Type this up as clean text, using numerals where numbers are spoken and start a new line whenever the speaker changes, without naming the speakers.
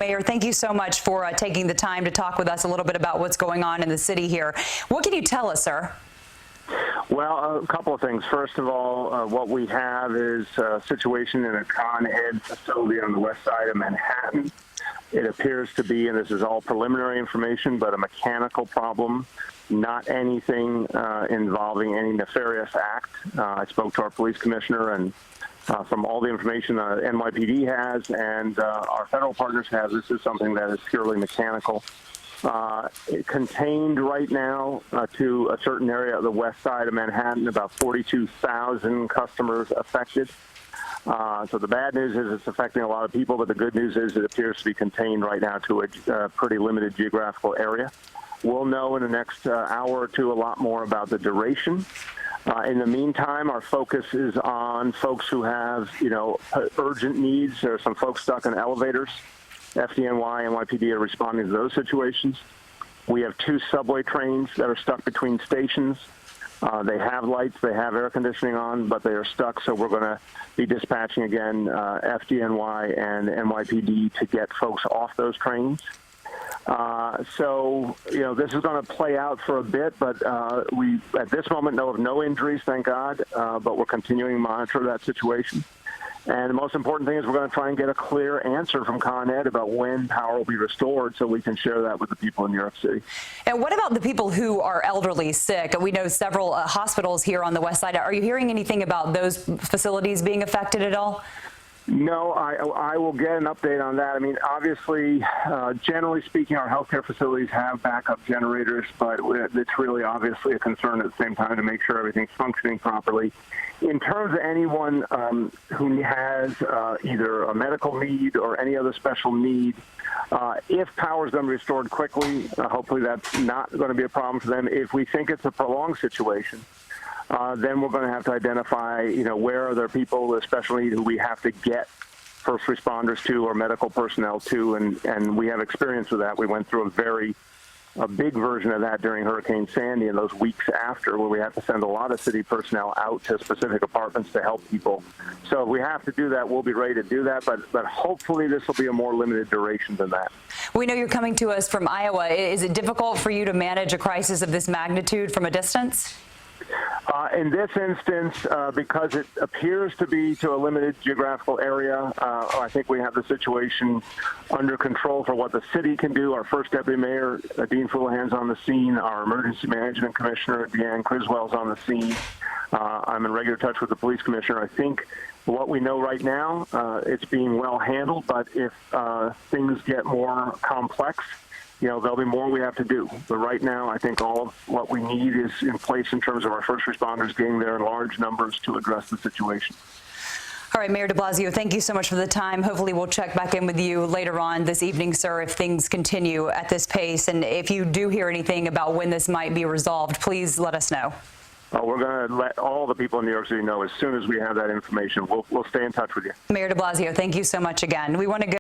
Mayor, thank you so much for taking the time to talk with us a little bit about what's going on in the city here. What can you tell us, sir?
Well, a couple of things. First of all, what we have is a situation in a Con Ed facility on the west side of Manhattan. It appears to be, and this is all preliminary information, but a mechanical problem, not anything involving any nefarious act. I spoke to our police commissioner, and from all the information NYPD has and our federal partners have, this is something that is purely mechanical. Contained right now to a certain area of the west side of Manhattan, about 42,000 customers affected. So the bad news is it's affecting a lot of people, but the good news is it appears to be contained right now to a pretty limited geographical area. We'll know in the next hour or two a lot more about the duration. In the meantime, our focus is on folks who have, urgent needs. There are some folks stuck in elevators. FDNY, NYPD are responding to those situations. We have 2 subway trains that are stuck between stations. They have lights, they have air conditioning on, but they are stuck, so we're going to be dispatching again FDNY and NYPD to get folks off those trains. This is going to play out for a bit, but we, at this moment, know of no injuries, thank God, but we're continuing to monitor that situation. And the most important thing is we're going to try and get a clear answer from Con Ed about when power will be restored so we can share that with the people in New York City.
And what about the people who are elderly sick? We know several hospitals here on the west side. Are you hearing anything about those facilities being affected at all?
No, I will get an update on that. I mean, obviously, generally speaking, our healthcare facilities have backup generators, but it's really obviously a concern at the same time to make sure everything's functioning properly. In terms of anyone who has either a medical need or any other special need, if power is going to be restored quickly, hopefully that's not going to be a problem for them. If we think it's a prolonged situation, then we're going to have to identify, where are there people with special need who we have to get first responders to or medical personnel to, and we have experience with that. We went through a big version of that during Hurricane Sandy and those weeks after, where we had to send a lot of city personnel out to specific apartments to help people. So if we have to do that, we'll be ready to do that, but hopefully this will be a more limited duration than that.
We know you're coming to us from Iowa. Is it difficult for you to manage a crisis of this magnitude from a distance?
In this instance, because it appears to be to a limited geographical area, I think we have the situation under control for what the city can do. Our first deputy mayor, Dean Fullahan's on the scene. Our emergency management commissioner, Deanne Criswell's on the scene. I'm in regular touch with the police commissioner. I think what we know right now, it's being well handled, but if things get more complex, there'll be more we have to do. But right now, I think all of what we need is in place in terms of our first responders getting there in large numbers to address the situation.
All right, Mayor de Blasio, thank you so much for the time. Hopefully we'll check back in with you later on this evening, sir, if things continue at this pace. And if you do hear anything about when this might be resolved, please let us know.
We're going to let all the people in New York City know as soon as we have that information. We'll stay in touch with you.
Mayor de Blasio, thank you so much again. We want to go